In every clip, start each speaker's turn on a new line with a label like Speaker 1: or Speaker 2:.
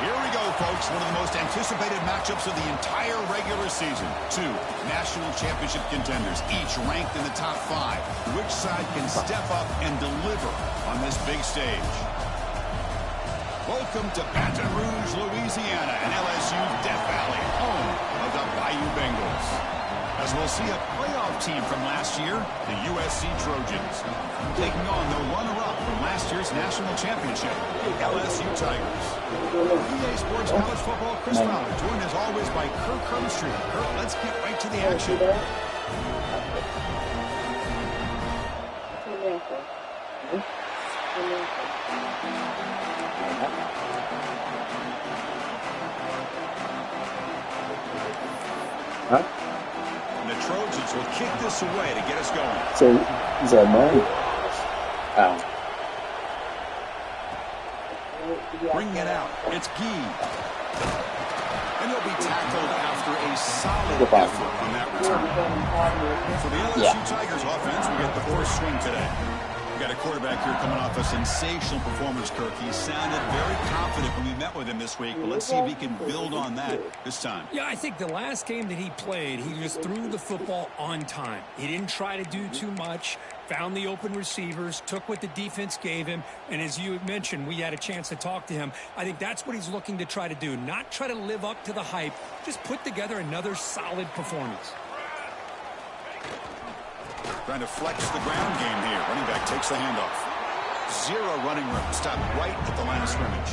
Speaker 1: Here we go, folks. One of the most anticipated matchups of the entire regular season. Two national championship contenders, each ranked in the top 5. Which side can step up and deliver on this big stage? Welcome to Baton Rouge, Louisiana, and LSU's Death Valley, home of the Bayou Bengals. As we'll see a playoff team from last year, the USC Trojans, taking on the runner-up from last year's national championship, the LSU Tigers. EA Sports College Football, Chris Fowler, joined as always by Kirk Hermstreet. Kirk, let's get right to the action.
Speaker 2: Huh?
Speaker 1: And the Trojans will kick this away to get us going.
Speaker 2: So, is that mine? Ow.
Speaker 1: Bringing it out. It's Gee. And he'll be tackled after a solid effort on that return. For the LSU Tigers offense, we get the first swing today. We got a quarterback here coming off a sensational performance, Kirk. He sounded very confident when we met with him this week, but let's see if he can build on that this time.
Speaker 3: Yeah, I think the last game that he played, he just threw the football on time. He didn't try to do too much, found the open receivers, took what the defense gave him, and as you mentioned, we had a chance to talk to him. I think that's what he's looking to try to do, not try to live up to the hype, just put together another solid performance.
Speaker 1: Trying to flex the ground game here. Running back takes the handoff. Zero running room. Stopped right at the line of scrimmage.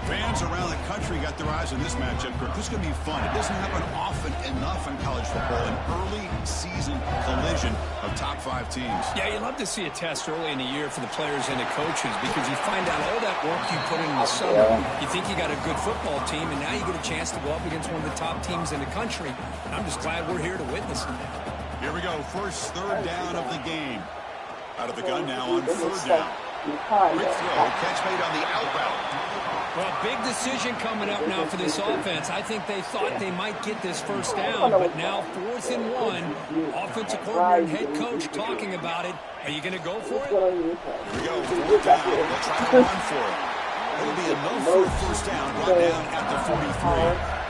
Speaker 1: Fans around the country got their eyes on this matchup. This is going to be fun. It doesn't happen often enough in college football. An early season collision of top 5 teams.
Speaker 3: Yeah, you love to see a test early in the year for the players and the coaches because you find out all that work you put in the summer. You think you got a good football team, and now you get a chance to go up against one of the top teams in the country. And I'm just glad we're here to witness it.
Speaker 1: Here we go. First third down of the game. Out of the gun now on third down. Quick throw. Catch made on the out route.
Speaker 3: Well, big decision coming up now for this offense. I think they thought they might get this first down, but now 4th and 1. Offensive coordinator and head coach talking about it. Are you going to go for it?
Speaker 1: Here we go. 4th down. They'll try to run for it. It'll be enough for a first down. Brought down at the 43.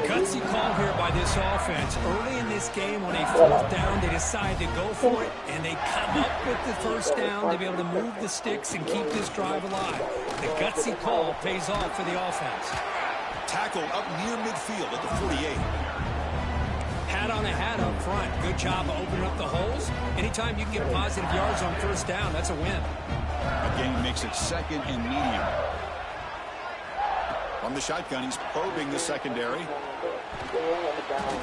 Speaker 3: Gutsy call here by this offense. Early in this game on a 4th down, they decide to go for it, and they come up with the first down to be able to move the sticks and keep this drive alive. The gutsy call pays off for the offense.
Speaker 1: Tackle up near midfield at the 48.
Speaker 3: Hat on a hat up front. Good job of opening up the holes. Anytime you can get positive yards on first down, that's a win.
Speaker 1: That gain makes it 2nd and medium. From the shotgun, he's probing the secondary.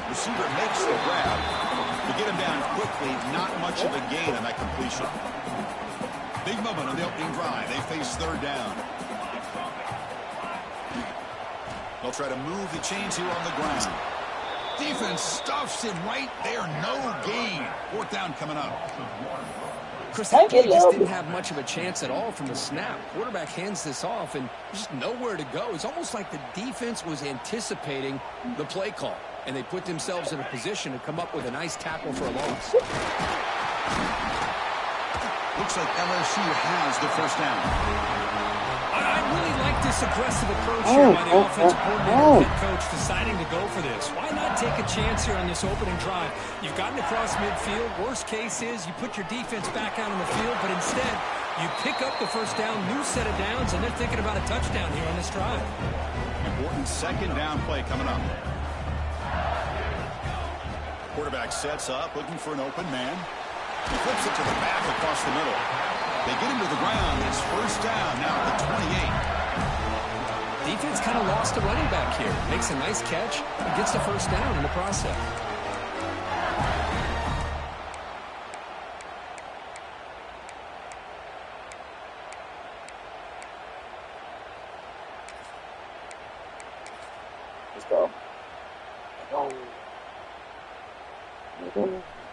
Speaker 1: Receiver makes the grab. To get him down quickly, not much of a gain on that completion. Big moment on the opening drive. They face third down. They'll try to move the chains here on the ground. Defense stuffs him right there. No gain. 4th down coming up.
Speaker 3: Chris, that kid just didn't have much of a chance at all from the snap. Quarterback hands this off, and just nowhere to go. It's almost like the defense was anticipating the play call, and they put themselves in a position to come up with a nice tackle for a loss.
Speaker 1: Looks like LSU has the first down.
Speaker 3: I really like this aggressive approach here by the offensive coordinator and head coach deciding to go for this. Why not take a chance here on this opening drive? You've gotten across midfield. Worst case is you put your defense back out on the field, but instead you pick up the first down, new set of downs, and they're thinking about a touchdown here on this drive.
Speaker 1: Important 2nd down play coming up. Quarterback sets up, looking for an open man. He flips it to the back across the middle. They get him to the ground. It's first down now at the 28.
Speaker 3: Defense kind of lost a running back here. Makes a nice catch and gets the first down in the process.
Speaker 2: Let's go.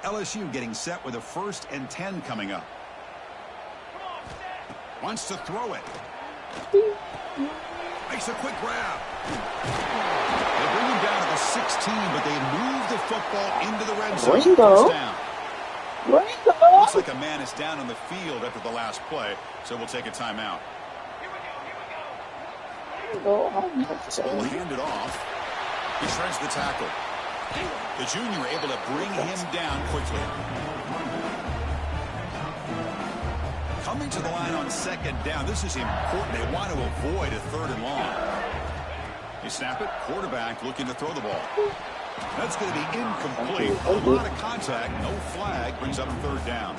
Speaker 1: LSU getting set with a 1st and 10 coming up. Wants to throw it. Makes a quick grab. They bring him down to the 16, but they move the football into the red zone. First down. Looks like a man is down on the field after the last play, so we'll take a timeout.
Speaker 2: Ball
Speaker 1: handed off. He shreds the tackle. The junior able to bring him down quickly. Coming to the line on second down. This is important. They want to avoid a 3rd and long. They snap it. Quarterback looking to throw the ball. That's going to be incomplete. A lot of contact. No flag. Brings up 3rd down.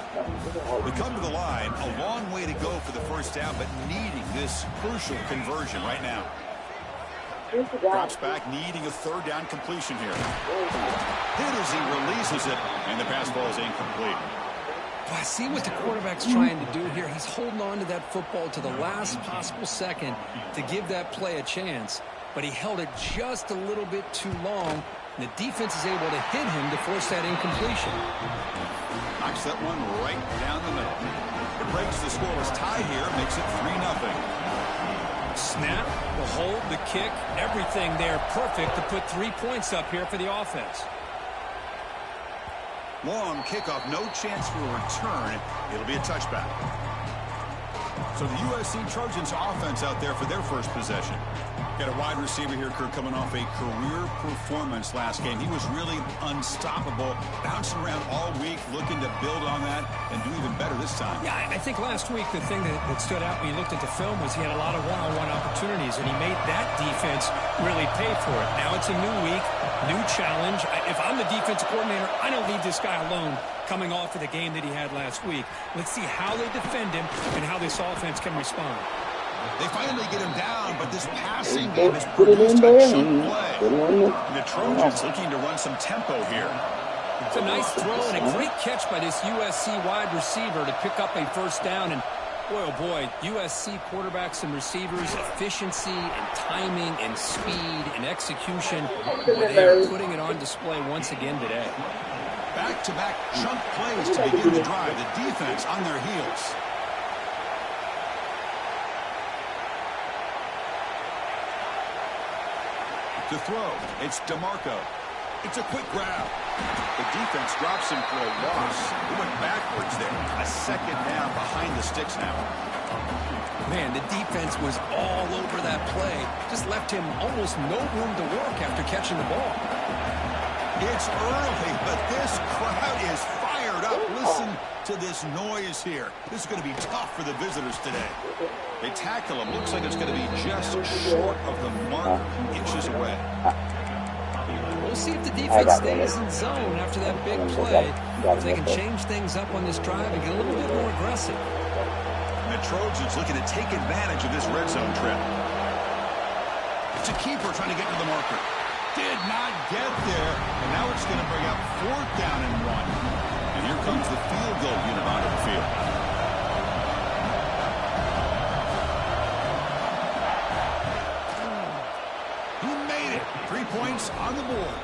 Speaker 1: We come to the line. A long way to go for the 1st down, but needing this crucial conversion right now. Drops back, needing a 3rd down completion here. Hit as he releases it, and the pass ball is incomplete.
Speaker 3: I see what the quarterback's trying to do here. He's holding on to that football to the last possible second to give that play a chance, but he held it just a little bit too long. And the defense is able to hit him to force that incompletion.
Speaker 1: Knocks that one right down the middle. It breaks the scoreless tie here, makes it 3-0.
Speaker 3: Snap, the hold, the kick, everything there perfect to put 3 points up here for the offense.
Speaker 1: Long kickoff, no chance for a return. It'll be a touchback. So the USC Trojans offense out there for their first possession. Got a wide receiver here, Kirk, coming off a career performance last game. He was really unstoppable, bouncing around all week, looking to build on that and do even better this time.
Speaker 3: Yeah, I think last week the thing that stood out when you looked at the film was he had a lot of one-on-one opportunities, and he made that defense really pay for it. Now it's a new week, new challenge. If I'm the defensive coordinator, I don't leave this guy alone coming off of the game that he had last week. Let's see how they defend him and how this offense can respond.
Speaker 1: They finally get him down, but this passing game has produced a chunk play. The Trojans looking to run some tempo here.
Speaker 3: It's a nice throw and a great catch by this USC wide receiver to pick up a 1st down. And boy, oh boy, USC quarterbacks and receivers, efficiency and timing and speed and execution. They are putting it on display once again today.
Speaker 1: Back-to-back chunk plays to begin the drive. The defense on their heels. To throw, it's DeMarco. It's a quick grab. The defense drops him for a loss. He went backwards there. A 2nd down behind the sticks now.
Speaker 3: Man, the defense was all over that play. Just left him almost no room to work after catching the ball.
Speaker 1: It's early, but this crowd is fired up. Listen to this noise here. This is going to be tough for the visitors today. They tackle him. Looks like it's going to be just short of the mark, inches away.
Speaker 3: We'll see if the defense stays in zone after that big play. If they can change things up on this drive and get a little bit more aggressive.
Speaker 1: And the Trojans looking to take advantage of this red zone trip. It's a keeper trying to get to the marker. Did not get there, and now it's going to bring up 4th down and 1. And here comes the field goal unit onto the field. He made it. 3 points on the board.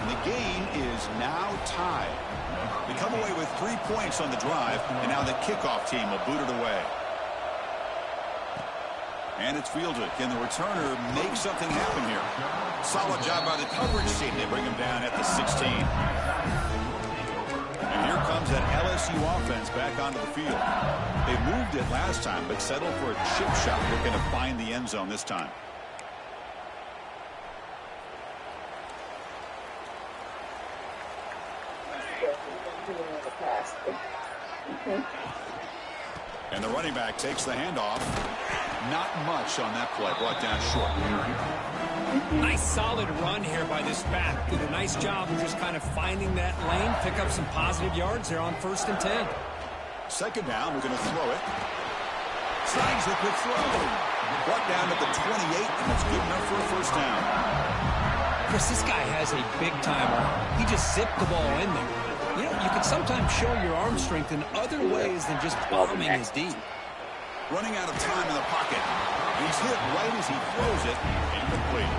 Speaker 1: And the game is now tied. They come away with 3 points on the drive, and now the kickoff team will boot it away. And it's fielded. Can the returner make something happen here? Solid job by the coverage team. They bring him down at the 16. And here comes that LSU offense back onto the field. They moved it last time, but settled for a chip shot. They're going to find the end zone this time. And the running back takes the handoff. Not much on that play. Brought down short.
Speaker 3: Nice solid run here by this back. Did a nice job of just kind of finding that lane. Pick up some positive yards there on 1st and 10.
Speaker 1: 2nd down. We're going to throw it. Slides the quick throw. Brought down at the 28, and that's good enough for a 1st down.
Speaker 3: Chris, this guy has a big-time arm. He just zipped the ball in there. You know, you can sometimes show your arm strength in other ways than just bombing his deep.
Speaker 1: Running out of time in the pocket. He's hit right as he throws it. Incomplete.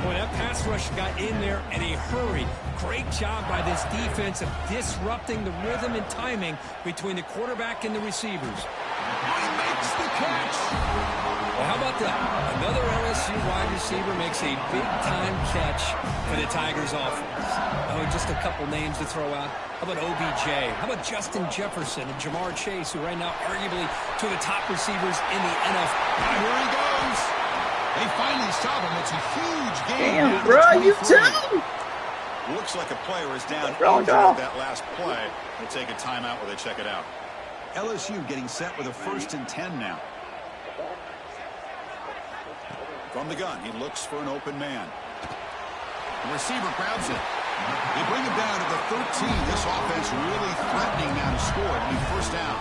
Speaker 3: Boy, that pass rush got in there in a hurry. Great job by this defense of disrupting the rhythm and timing between the quarterback and the receivers.
Speaker 1: He makes the catch.
Speaker 3: Well, how about that? Another LSU wide receiver makes a big-time catch for the Tigers offense. Oh, just a couple names to throw out. How about OBJ? How about Justin Jefferson and Jamar Chase, who right now arguably two of the top receivers in the NFL?
Speaker 1: And here he goes. They finally stop him. It's a huge game.
Speaker 2: Damn, bro, you too.
Speaker 1: Looks like a player is down injured at that last play. They take a timeout while they check it out. LSU getting set with a 1st and 10 now. From the gun, he looks for an open man. The receiver grabs it. They bring him down to the 13. This offense really threatening now to score. It'll be 1st down.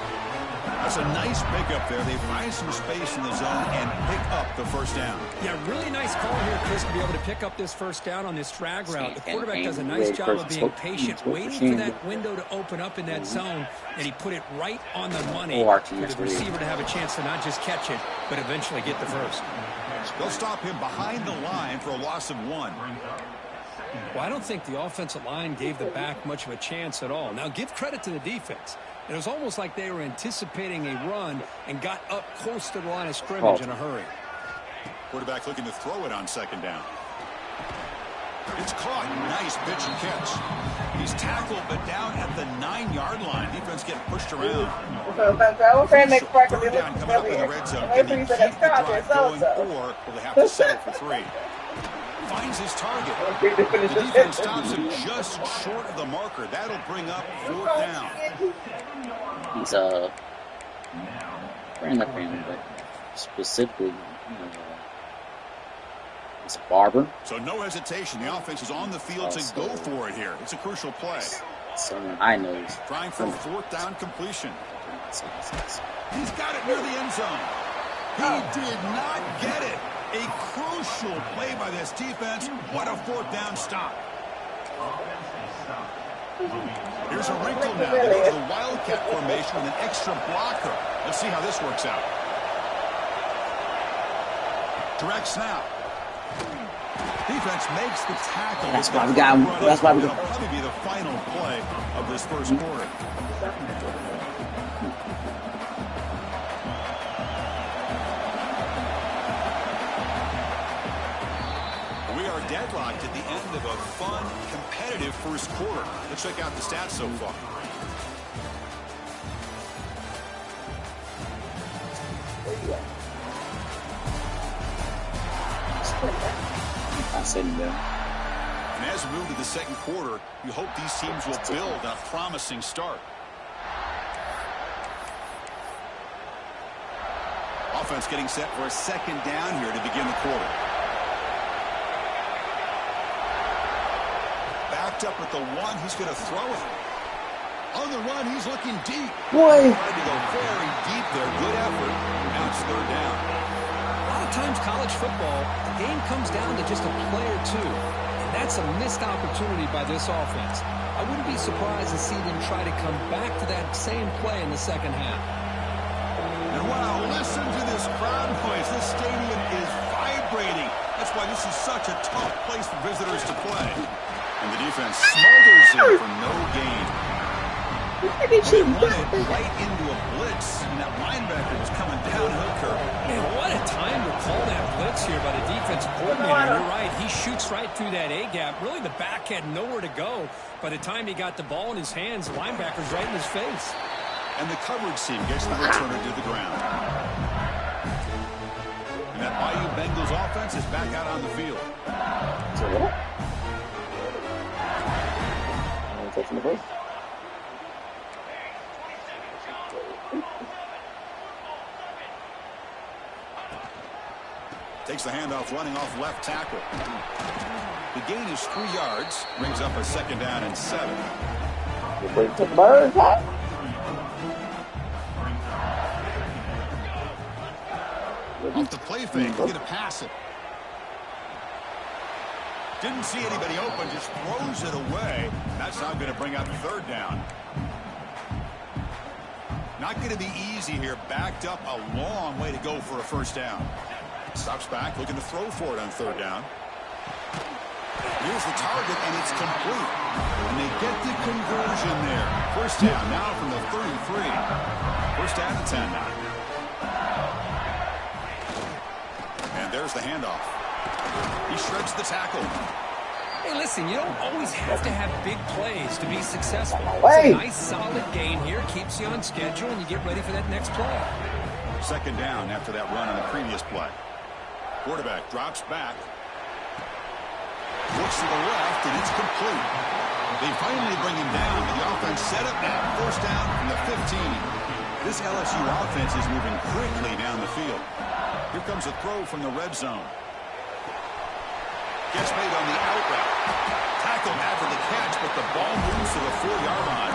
Speaker 1: That's a nice pickup there. They find some space in the zone and pick up the 1st down.
Speaker 3: Yeah, really nice call here, Chris, to be able to pick up this 1st down on this drag route. The quarterback does a nice job of being patient, waiting for that window to open up in that zone, and he put it right on the money for the receiver to have a chance to not just catch it, but eventually get the 1st.
Speaker 1: They'll stop him behind the line for a loss of 1.
Speaker 3: Well, I don't think the offensive line gave the back much of a chance at all. Now, give credit to the defense. It was almost like they were anticipating a run and got up close to the line of scrimmage in a hurry.
Speaker 1: Quarterback looking to throw it on 2nd down. It's caught. Nice pitch and catch. He's tackled, but down at the 9-yard line. Defense getting pushed around. Third down coming up in the red zone. Can they keep the drive going, or will they have to settle for 3? Finds his target. The defense stops him just short of the marker. That'll bring up 4th down.
Speaker 2: He's friend of him, but specifically, it's a barber.
Speaker 1: So no hesitation. The offense is on the field to go for it here. It's a crucial play.
Speaker 2: Someone I know is
Speaker 1: trying for a 4th down completion. He's got it near the end zone. He did not get it. A crucial play by this defense. What a 4th down stop. Here's a wrinkle now. They go to the Wildcat formation with an extra blocker. Let's see how this works out. Direct snap. Defense makes the tackle.
Speaker 2: That's why we got him. That's why we got him.
Speaker 1: It'll probably be the final play of this 1st quarter. Deadlocked at the end of a fun, competitive 1st quarter. Let's check out the stats so far. And as we move to the 2nd quarter, you hope these teams will build on a promising start. Offense getting set for a 2nd down here to begin the quarter. Up at the 1, he's going to throw it. On the run, he's looking deep.
Speaker 2: Boy.
Speaker 1: Tried to go very deep there. Good effort. Now it's 3rd down.
Speaker 3: A lot of times college football, the game comes down to just a play or two. And that's a missed opportunity by this offense. I wouldn't be surprised to see them try to come back to that same play in the 2nd half.
Speaker 1: And wow, listen to this crowd noise. This stadium is vibrating. That's why this is such a tough place for visitors to play. And the defense smothers him for no gain. They run it right into a blitz, and that linebacker was coming downhill curve.
Speaker 3: Man, what a time to call that blitz here by the defensive coordinator. You're right. He shoots right through that A-gap. Really, the back had nowhere to go. By the time he got the ball in his hands, the linebacker's right in his face.
Speaker 1: And the coverage team gets the returner to the ground. And that Bayou Bengals offense is back out on the field.
Speaker 2: From the first.
Speaker 1: Takes the handoff, running off left tackle. The gain is 3 yards, brings up a 2nd down and 7. Off the play fake, looking to pass it. Didn't see anybody open, just throws it away. That's now going to bring up 3rd down. Not going to be easy here. Backed up a long way to go for a 1st down. Stops back, looking to throw for it on 3rd down. Here's the target, and it's complete. And they get the conversion there. 1st down now from the 33. 1st down and 10 now. And there's the handoff. He shreds the tackle.
Speaker 3: Hey, listen, you don't always have to have big plays to be successful.
Speaker 2: Hey.
Speaker 3: It's a nice, solid gain here. Keeps you on schedule, and you get ready for that next play.
Speaker 1: Second down after that run on the previous play. Quarterback drops back. Looks to the left, and it's complete. They finally bring him down. The offense set up now. First down from the 15. This LSU offense is moving quickly down the field. Here comes a throw from the red zone. Gets made on the out route. Tackled after the catch, but the ball moves to the 4-yard line.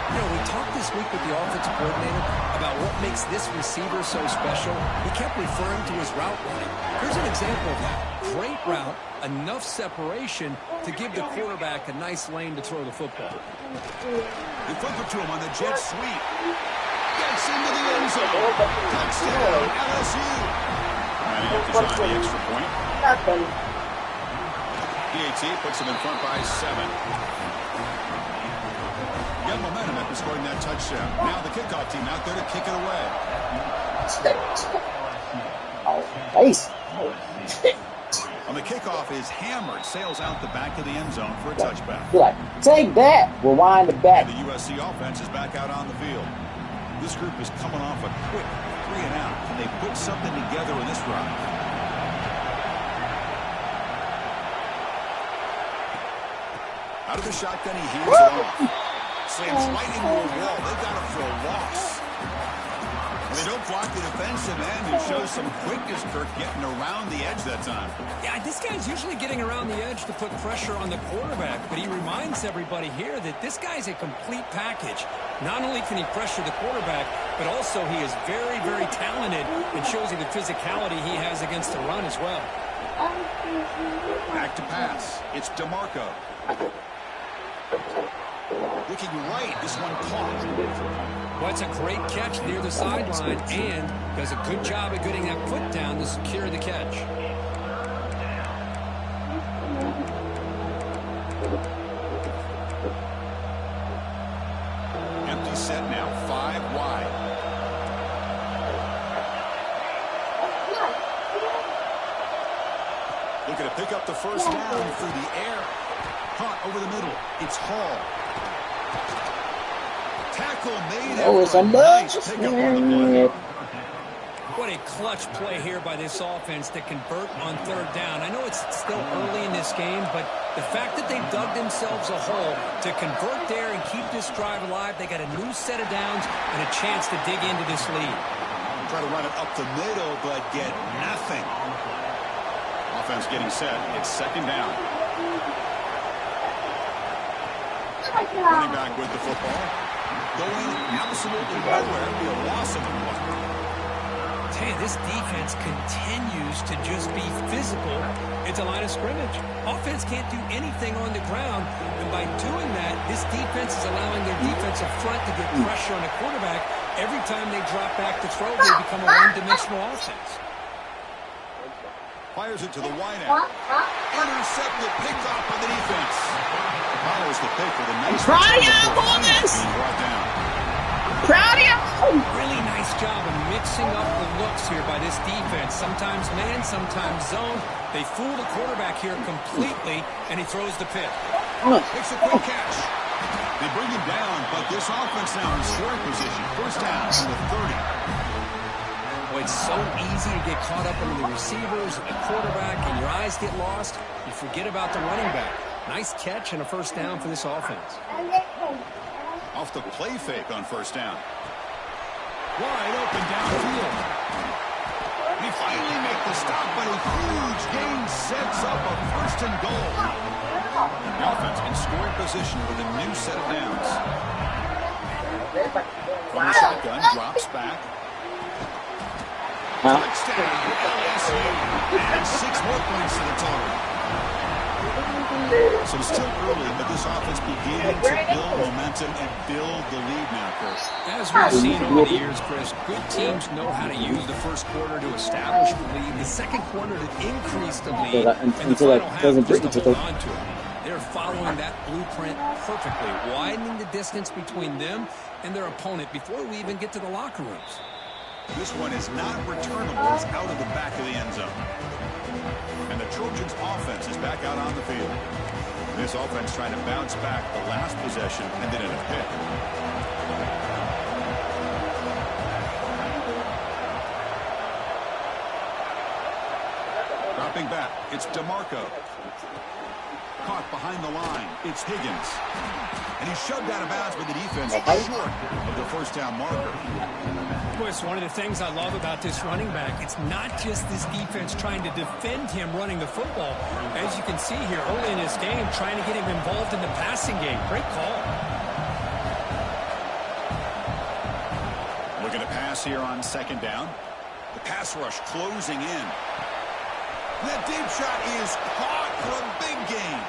Speaker 3: You know, we talked this week with the offensive coordinator about what makes this receiver so special. He kept referring to his route running. Here's an example of that. Great route, enough separation to give the quarterback a nice lane to throw the football.
Speaker 1: They flip it to him on the jet sweep. Gets into the end zone. Touchdown, LSU. And he have to try the extra point. PAT puts him in front by 7. Got momentum after scoring that touchdown. Now the kickoff team out there to kick it away.
Speaker 2: Oh, nice.
Speaker 1: On the kickoff is hammered, sails out the back of the end zone for a touchback.
Speaker 2: You're like, take that. Rewind the back.
Speaker 1: And the USC offense is back out on the field. This group is coming off a quick 3 and out. Can they put something together in this drive? Out of the shotgun, he hands it off. Slams right into a wall. They've got it for a loss. They don't block the defensive end, who shows some quickness, Kirk, getting around the edge that time.
Speaker 3: Yeah, this guy's usually getting around the edge to put pressure on the quarterback, but he reminds everybody here that this guy's a complete package. Not only can he pressure the quarterback, but also he is very, very talented and shows you the physicality he has against the run as well.
Speaker 1: Back to pass. It's DeMarco. Looking right, this one caught.
Speaker 3: Well, it's a great catch near the sideline and does a good job of getting that foot down to secure the catch.
Speaker 1: Empty set now, 5 wide. Looking to pick up the first down through the air. Caught over the middle. It's Hall. Tackle made.
Speaker 2: Oh, it's a
Speaker 1: nice pickup on the play.
Speaker 3: What a clutch play here by this offense to convert on third down. I know it's still early in this game, but the fact that they dug themselves a hole to convert there and keep this drive alive, they got a new set of downs and a chance to dig into this lead.
Speaker 1: Try to run it up the middle, but get nothing. Offense getting set. It's second down. Running back with the football. Going absolutely nowhere. Be a loss of the ball.
Speaker 3: Hey, this defense continues to just be physical at the line of scrimmage. Offense can't do anything on the ground, and by doing that, this defense is allowing their defensive front to get pressure on the quarterback. Every time they drop back to throw, they become a one-dimensional offense.
Speaker 1: Fires it to the wideout. Intercepted, picked off by the defense. Follows the pick with a nice
Speaker 2: Proud of you, boys!
Speaker 1: Being brought down.
Speaker 2: Proud of you!
Speaker 3: Really nice job of mixing up the looks here by this defense. Sometimes man, sometimes zone. They fool the quarterback here completely, and he throws the pick.
Speaker 1: Makes a quick catch. They bring him down, but this offense now in scoring position. First down from the 30.
Speaker 3: Boy, it's so easy to get caught up in the receivers and the quarterback, and your eyes get lost. You forget about the running back. Nice catch and a first down for this offense.
Speaker 1: Off the play fake on first down. Wide open downfield. They finally make the stop, but a huge gain sets up a first and goal. The offense in scoring position with a new set of downs. From the shotgun, drops back. Touchdown, LSU. And 6 more points to the total. So it's still early, but this offense beginning to build momentum and build the lead now, Chris.
Speaker 3: As we've seen over the years, Chris, good teams know how to use the first quarter to establish the lead, the second quarter to increase the lead, and the final half just to hold on to it. They're following that blueprint perfectly, widening the distance between them and their opponent before we even get to the locker rooms.
Speaker 1: This one is not returnable. It's out of the back of the end zone. And the Trojans offense is back out on the field. This offense trying to bounce back. The last possession ended in a pick. Dropping back, it's DeMarco. Caught behind the line, it's Higgins. And he's shoved out of bounds, but the defense is short of the first down marker.
Speaker 3: Boy, it's one of the things I love about this running back. It's not just this defense trying to defend him running the football. As you can see here early in this game, trying to get him involved in the passing game. Great call.
Speaker 1: Looking to pass here on second down. The pass rush closing in. That deep shot is caught for a big gain.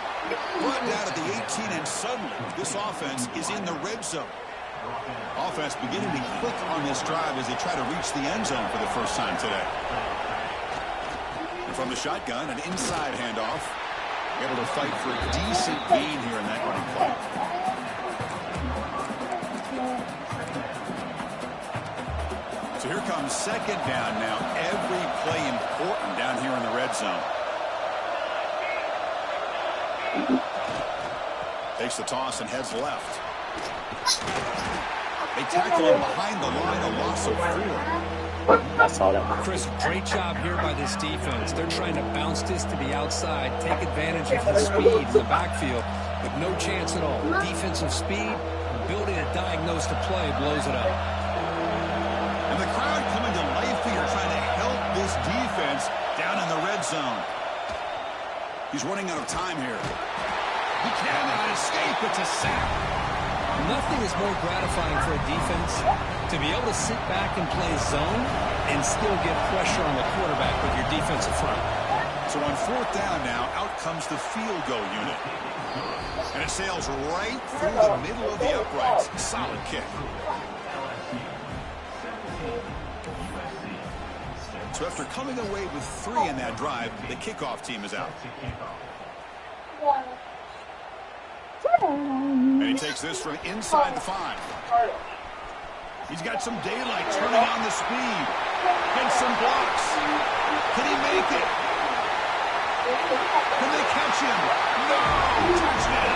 Speaker 1: Brought down at the 18, and suddenly this offense is in the red zone. Offense beginning to click on this drive as they try to reach the end zone for the first time today. And from the shotgun, an inside handoff. Able to fight for a decent gain here in that running play. So here comes second down now. Every play important down here in the red zone. Takes the toss and heads left. They tackle him behind the line, a loss of 4.
Speaker 2: I saw that.
Speaker 3: Chris, great job here by this defense. They're trying to bounce this to the outside, take advantage of the speed in the backfield, with no chance at all. Defensive speed, ability to diagnose the play, blows it up.
Speaker 1: And the crowd coming to life here, trying to help this defense down in the red zone. He's running out of time here. He cannot escape. It's a sack.
Speaker 3: Nothing is more gratifying for a defense to be able to sit back and play zone and still get pressure on the quarterback with your defensive front.
Speaker 1: So on fourth down now, out comes the field goal unit. And it sails right through the middle of the uprights. Solid kick. So after coming away with 3 in that drive, the kickoff team is out. And he takes this from inside the 5. He's got some daylight turning on the speed. And some blocks. Can he make it? Can they catch him? No! Touchdown!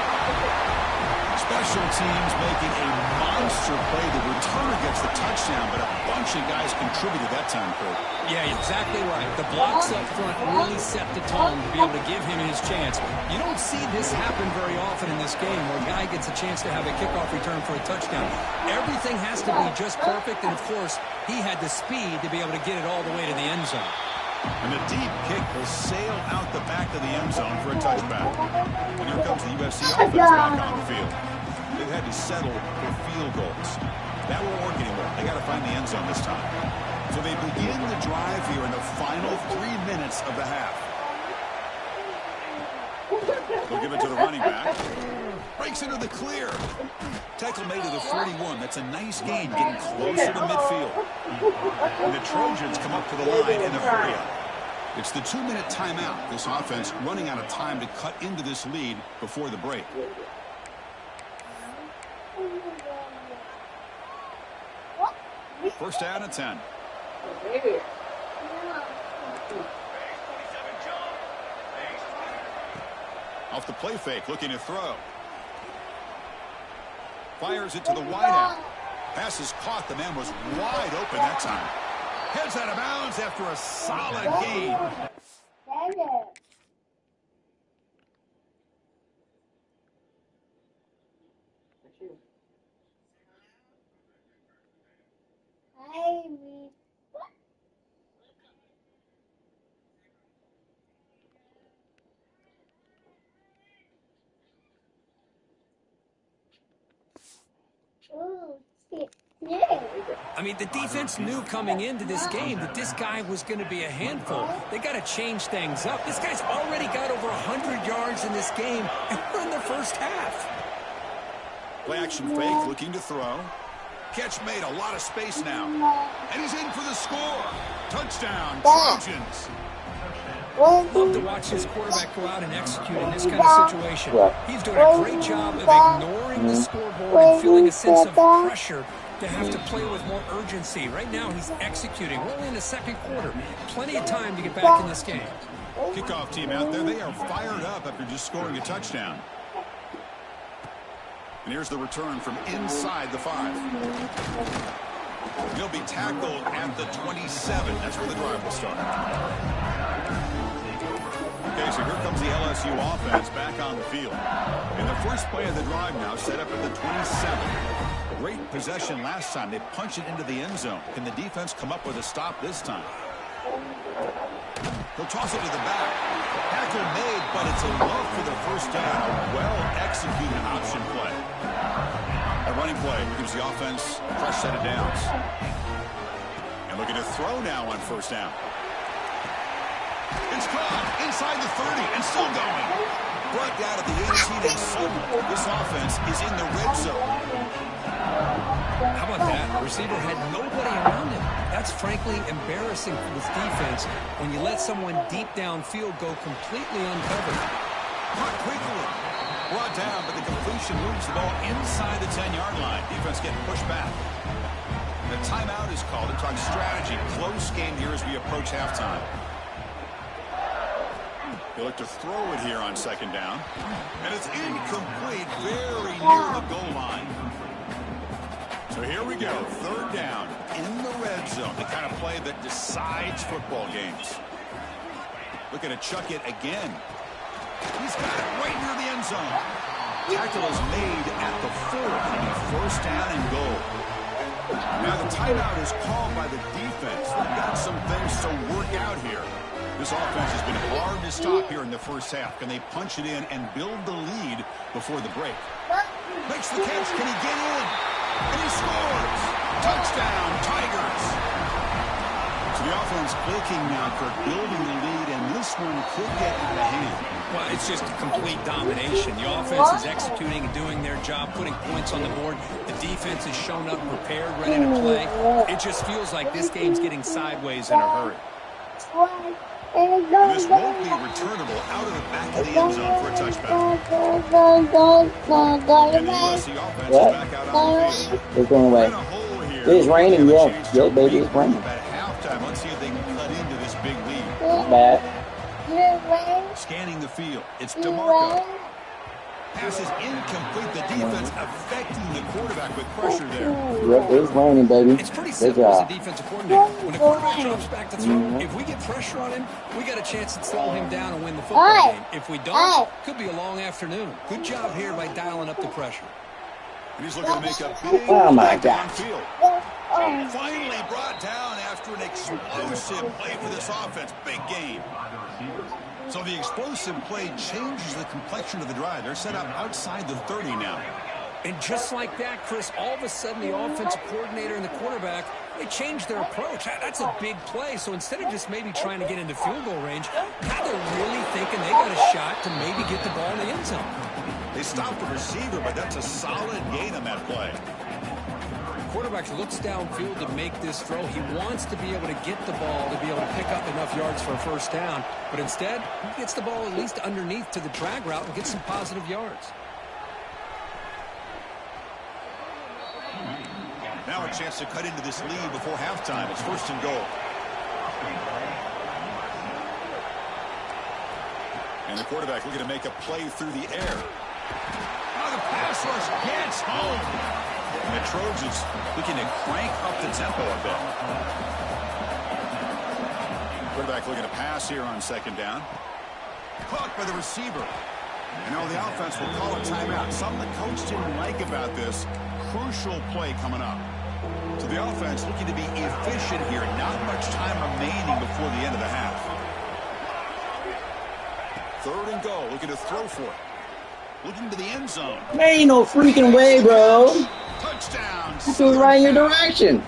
Speaker 1: Special teams making a monster play. The returner gets the touchdown, but a bunch of guys contributed that time, Kurt.
Speaker 3: Yeah, exactly right. The blocks up front really set the tone to be able to give him his chance. You don't see this happen very often in this game where a guy gets a chance to have a kickoff return for a touchdown. Everything has to be just perfect, and of course, he had the speed to be able to get it all the way to the end zone.
Speaker 1: And the deep kick will sail out the back of the end zone for a touchback. And here comes the UFC offense back on the field. They've had to settle for field goals. That won't work anymore. They got to find the end zone this time. So they begin the drive here in the final 3 minutes of the half. They'll give it to the running back. Breaks into the clear. Tackle made to the 41. That's a nice gain, getting closer to midfield. And the Trojans come up to the line in the hurry up. It's the 2-minute timeout. This offense running out of time to cut into this lead before the break. First down and 10. Off the play fake, looking to throw. Fires it to the wideout. Pass is caught. The man was wide open that time. Heads out of bounds after a solid gain.
Speaker 3: I mean, the defense knew coming into this game that this guy was going to be a handful. They got to change things up. This guy's already got over 100 yards in this game, and we're in the first half.
Speaker 1: Play action fake, looking to throw. Catch made, a lot of space now. And he's in for the score. Touchdown, Trojans.
Speaker 3: Love to watch his quarterback go out and execute in this kind of situation. He's doing a great job of ignoring the scoreboard and feeling a sense of pressure to have to play with more urgency. Right now, he's executing. We're only in the second quarter. Plenty of time to get back in this game.
Speaker 1: Kickoff team out there, they are fired up after just scoring a touchdown. And here's the return from inside the 5. He'll be tackled at the 27. That's where the drive will start. Okay, so here comes the LSU offense back on the field. And the first play of the drive now set up at the 27. Great possession last time. They punched it into the end zone. Can the defense come up with a stop this time? He'll toss it to the back. Tackle made, but it's a low for the first down. A well-executed option play. A running play gives the offense a fresh set of downs. And looking to throw now on first down. It's caught inside the 30 and still going. Brought down at the 18 and suddenly this offense is in the red zone.
Speaker 3: How about that? The receiver had nobody around him. That's frankly embarrassing for this defense when you let someone deep downfield go completely uncovered.
Speaker 1: Caught quickly. Brought down, but the completion moves the ball inside the 10-yard line. Defense getting pushed back. The timeout is called to talk strategy. Close game here as we approach halftime. They look to throw it here on second down. And it's incomplete, very near the goal line. So here we go, third down in the red zone, the kind of play that decides football games. Looking to chuck it again. He's got it right near the end zone. Tackle is made at the 4, first down and goal. Now the timeout is called by the defense. They've got some things to work out here. This offense has been hard to stop here in the first half. Can they punch it in and build the lead before the break? Makes the catch. Can he get in? And he scores! Touchdown, Tigers! So the offense clicking now, Kirk, building the lead, and this one could get out of hand.
Speaker 3: Well, it's just complete domination. The offense is executing and doing their job, putting points on the board. The defense has shown up prepared, ready to play. It just feels like this game's getting sideways in a hurry.
Speaker 1: This won't be returnable out of the back of the end zone for a touchback. And the USC offense is back out on the field.
Speaker 2: It's going away. It is raining, yeah. Yo, baby, it's raining.
Speaker 1: At halftime, let's see if they can cut into this big lead.
Speaker 2: Bad.
Speaker 1: Scanning the field. It's DeMarco. Pass is incomplete. The defense affecting the quarterback with pressure there.
Speaker 2: Yep, it's raining, baby.
Speaker 3: It's pretty simple as a defensive coordinator. When the quarterback drops back to throw, if we get pressure on him, we got a chance to slow him down and win the football game. If we don't, could be a long afternoon. Good job here by dialing up the pressure.
Speaker 1: And he's looking to make a big downfield. Finally brought down after an explosive play for this offense. Big game. So the explosive play changes the complexion of the drive. They're set up outside the 30 now.
Speaker 3: And just like that, Chris, all of a sudden the offensive coordinator and the quarterback, they changed their approach. That's a big play. So instead of just maybe trying to get into field goal range, now they're really thinking they got a shot to maybe get the ball in the end zone.
Speaker 1: They stopped the receiver, but that's a solid gain on that play.
Speaker 3: Quarterback looks downfield to make this throw. He wants to be able to get the ball to be able to pick up enough yards for a first down. But instead, he gets the ball at least underneath to the drag route and gets some positive yards.
Speaker 1: Now a chance to cut into this lead before halftime. It's first and goal. And the quarterback looking to make a play through the air. Now the pass rush gets home. And the Trojans looking to crank up the tempo a bit. Quarterback looking to pass here on second down. Caught by the receiver. And now the offense will call a timeout. Something the coach didn't like about this. Crucial play coming up. So the offense looking to be efficient here. Not much time remaining before the end of the half. Third and goal. Looking to throw for it. Looking to the end zone.
Speaker 2: There ain't no freaking way, bro.
Speaker 1: Touchdown.
Speaker 2: It's right in your direction.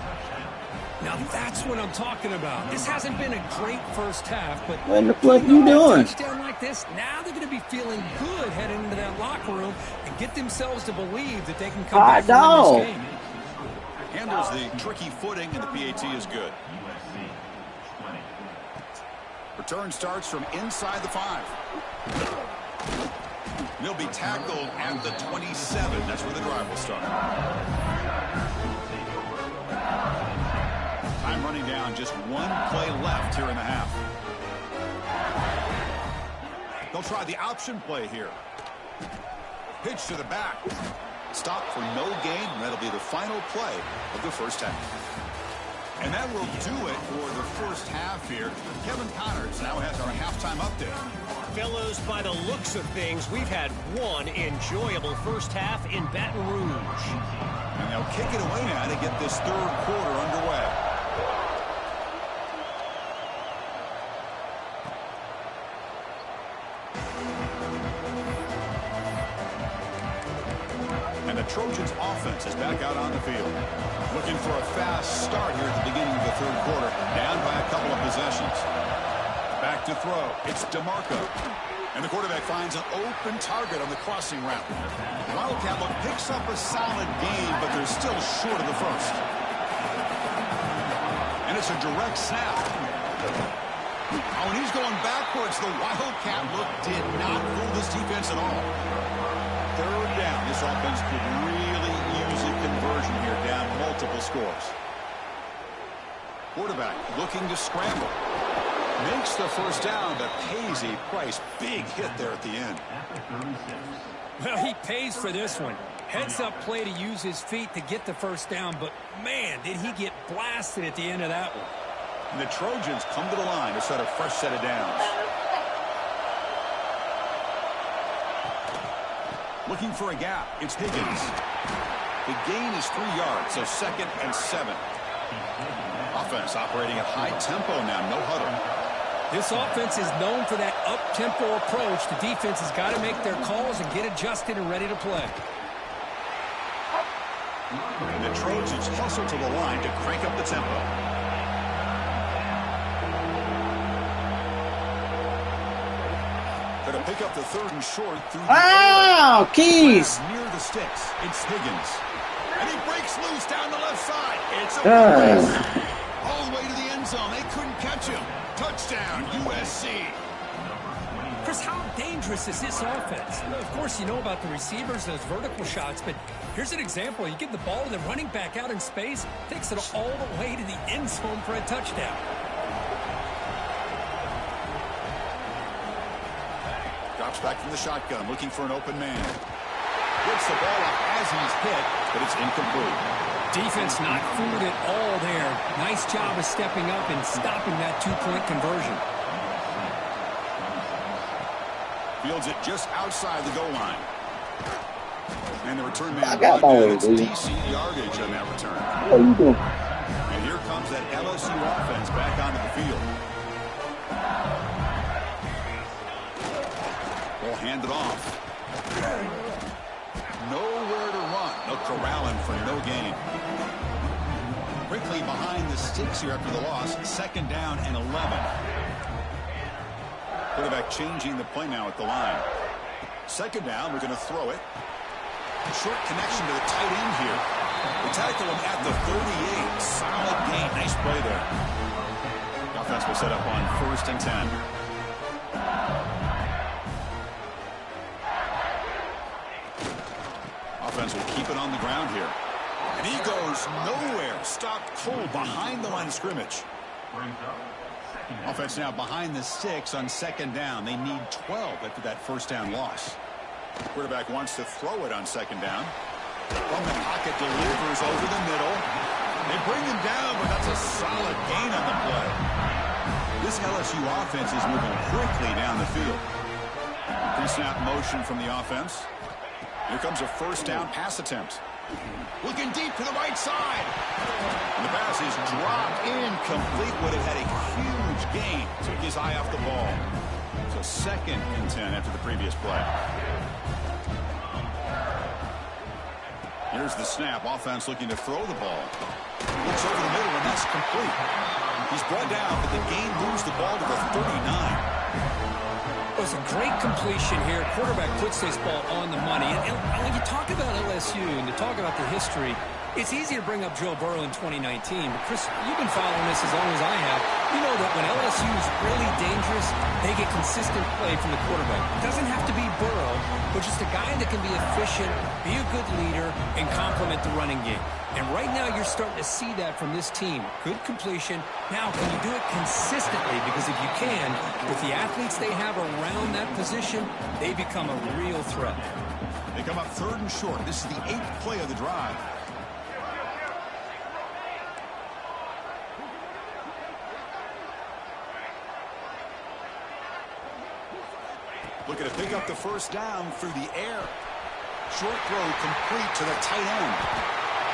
Speaker 3: Now that's what I'm talking about. This hasn't been a great first half, but
Speaker 2: what the fuck you doing?
Speaker 3: A touchdown like this, now they're going to be feeling good heading into that locker room and get themselves to believe that they can come back from this game.
Speaker 1: Handles the tricky footing, and the PAT is good. Return starts from inside the 5. He'll be tackled at the 27. That's where the drive will start. down. Just one play left here in the half. They'll try the option play here. Pitch to the back. Stop for no gain, and that'll be the final play of the first half. And that will do it for the first half here. Kevin Connors now has our halftime update.
Speaker 4: Fellows, by the looks of things, we've had one enjoyable first half in Baton Rouge.
Speaker 1: And they'll kick it away now to get this third quarter underway. And the Trojans offense is back out on the field. Looking for a fast start here at the beginning of the third quarter. Down by a couple of possessions. Back to throw. It's DeMarco. And the quarterback finds an open target on the crossing route. Wildcat look picks up a solid gain, but they're still short of the first. And it's a direct snap. Oh, and he's going backwards. The Wildcat look did not fool this defense at all. Third down. This offense could really use a conversion here, down multiple scores. Quarterback looking to scramble. Makes the first down, but pays a price. Big hit there at the end.
Speaker 3: Well, he pays for this one. Heads-up play to use his feet to get the first down, but, man, did he get blasted at the end of that one.
Speaker 1: And the Trojans come to the line to set a fresh set of downs. Looking for a gap. It's Higgins. The gain is 3 yards, so 2nd and 7. Offense operating at high tempo now, no huddle.
Speaker 3: This offense is known for that up-tempo approach. The defense has got to make their calls and get adjusted and ready to play.
Speaker 1: And the Trojans hustle to the line to crank up the tempo. Going to pick up the 3rd and short through the
Speaker 2: Keys!
Speaker 1: near the sticks. It's Higgins. And he breaks loose down the left side. It's a all the way to the end zone. They couldn't catch him. Touchdown, USC.
Speaker 3: Chris, how dangerous is this offense? Of course, you know about the receivers, those vertical shots, but here's an example. You get the ball to the running back out in space, takes it all the way to the end zone for a touchdown.
Speaker 1: Drops back from the shotgun, looking for an open man. Gets the ball up as he's hit, but it's incomplete.
Speaker 3: Defense not fooled at all there. Nice job of stepping up and stopping that two-point conversion.
Speaker 1: Fields it just outside the goal line. And the return man gets decent yardage on that return.
Speaker 2: What are you doing?
Speaker 1: And here comes that LSU offense back onto the field. We'll hand it off. Nowhere to run. No corralling for no gain. Quickly behind the sticks here after the loss. 2nd down and 11. Quarterback changing the play now at the line. 2nd down, we're going to throw it. Short connection to the tight end here. We tackle him at the 38. Solid gain. Nice play there. The offense will set up on 1st and 10. Offense will keep it on the ground here. And he goes nowhere. Stopped cold behind the line of scrimmage. Offense now behind the sticks on 2nd down. They need 12 after that first down loss. Quarterback wants to throw it on 2nd down. From the pocket, delivers over the middle. They bring him down, but that's a solid gain on the play. This LSU offense is moving quickly down the field. Pre-snap motion from the offense. Here comes a first down pass attempt. Looking deep to the right side. And the pass is dropped incomplete. Would have had a huge gain. Took his eye off the ball. So 2nd and 10 after the previous play. Here's the snap. Offense looking to throw the ball. Looks over the middle, and that's complete. He's brought down, but the gain moves the ball to the 39.
Speaker 3: It was a great completion here. Quarterback puts this ball on the money. And when you talk about LSU and you talk about the history, it's easy to bring up Joe Burrow in 2019. But, Chris, you've been following this as long as I have. You know that when LSU is really dangerous, they get consistent play from the quarterback. It doesn't have to be Burrow, but just a guy that can be efficient, be a good leader, and complement the running game. And right now you're starting to see that from this team. Good completion. Now, can you do it consistently? Because if you can, with the athletes they have around that position, they become a real threat.
Speaker 1: They come up 3rd and short. This is the 8th play of the drive. Looking to pick up the first down through the air. Short throw complete to the tight end.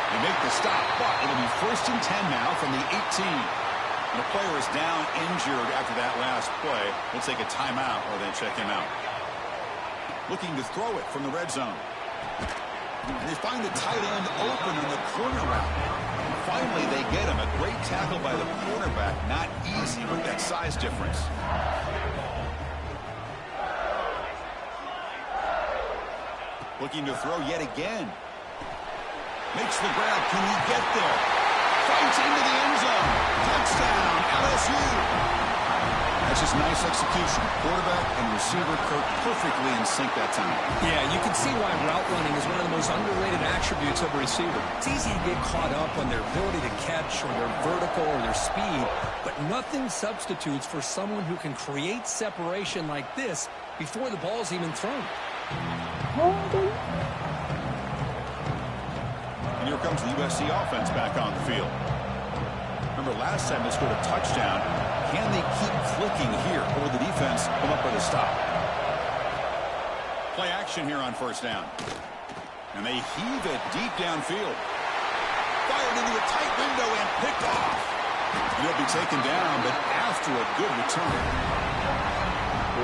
Speaker 1: They make the stop, but it'll be 1st and 10 now from the 18. And the player is down injured after that last play. We'll take a timeout or then check him out. Looking to throw it from the red zone. They find the tight end open on the corner route. Finally, they get him. A great tackle by the cornerback. Not easy with that size difference. Looking to throw yet again. Makes the grab. Can he get there? Fights into the end zone. Touchdown, LSU. That's just nice execution. Quarterback and receiver Kirk perfectly in sync that time.
Speaker 3: Yeah, you can see why route running is one of the most underrated attributes of a receiver. It's easy to get caught up on their ability to catch or their vertical or their speed, but nothing substitutes for someone who can create separation like this before the ball's even thrown.
Speaker 1: And here comes the USC offense back on the field. Remember last time they scored a touchdown. Can they keep clicking here, or will the defense come up with a stop? Play action here on 1st down. And they heave it deep downfield. Fired into a tight window and picked off. And he'll be taken down, but after a good return.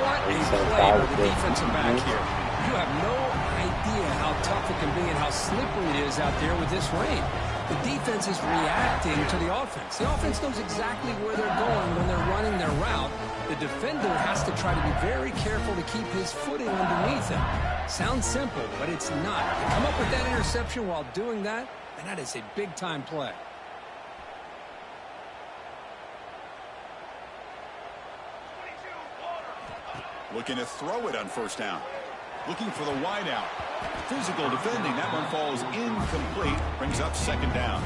Speaker 3: What a play by the defensive back here. You have no idea how tough it can be and how slippery it is out there with this rain. The defense is reacting to the offense. The offense knows exactly where they're going when they're running their route. The defender has to try to be very careful to keep his footing underneath him. Sounds simple, but it's not. To come up with that interception while doing that, and that is a big-time play.
Speaker 1: Looking to throw it on 1st down. Looking for the wideout. Physical defending. That one falls incomplete. Brings up 2nd down.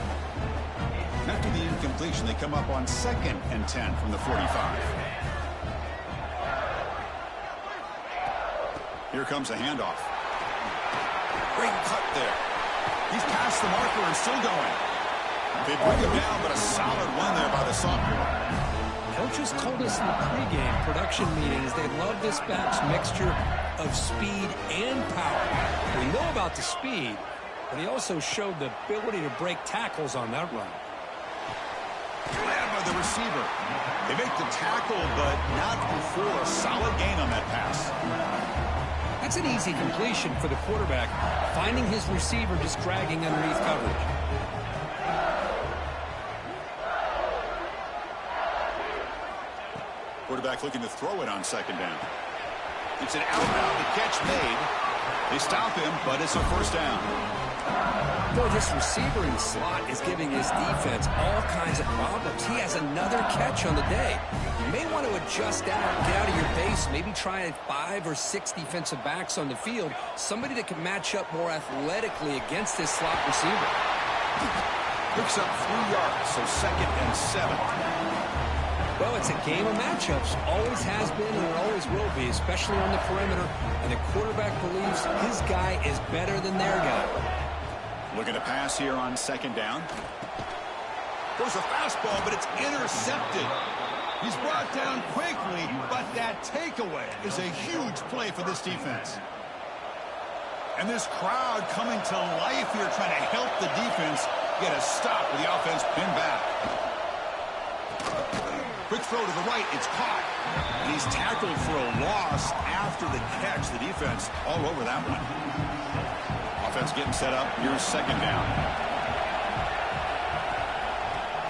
Speaker 1: After the incompletion, they come up on 2nd and 10 from the 45. Here comes a handoff. Great cut there. He's past the marker and still going. They bring him down, but a solid one there by the sophomore.
Speaker 3: Coaches told us in the pregame production meetings they love this back's mixture of speed and power. We know about the speed, but he also showed the ability to break tackles on that run.
Speaker 1: Grabbed by the receiver. They make the tackle, but not before a solid gain on that pass.
Speaker 3: That's an easy completion for the quarterback, finding his receiver just dragging underneath coverage.
Speaker 1: Quarterback looking to throw it on 2nd down. It's an out-route. The catch made. They stop him, but it's a 1st down.
Speaker 3: Boy, this receiver in the slot is giving his defense all kinds of problems. He has another catch on the day. You may want to adjust out, get out of your base, maybe try 5 or 6 defensive backs on the field, somebody that can match up more athletically against this slot receiver.
Speaker 1: Picks up 3 yards, so 2nd and 7.
Speaker 3: Well, it's a game of matchups. Always has been and it always will be, especially on the perimeter. And the quarterback believes his guy is better than their guy.
Speaker 1: Looking to pass here on 2nd down. There's a fastball, but it's intercepted. He's brought down quickly, but that takeaway is a huge play for this defense. And this crowd coming to life here, trying to help the defense get a stop with the offense pinned back. Quick throw to the right. It's caught. And he's tackled for a loss after the catch. The defense all over that one. Offense getting set up. Here's 2nd down.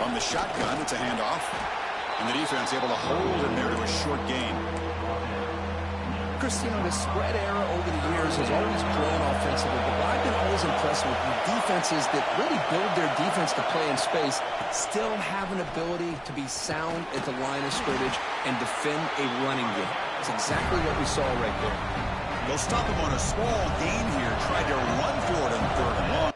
Speaker 1: From the shotgun, it's a handoff. And the defense able to hold him there to a short gain.
Speaker 3: Chris, the spread era over the years has always grown offensively, but what I've been always impressed with defenses that really build their defense to play in space still have an ability to be sound at the line of scrimmage and defend a running game. That's exactly what we saw right there.
Speaker 1: They'll stop him on a small gain here, tried to run for it on 3rd and long.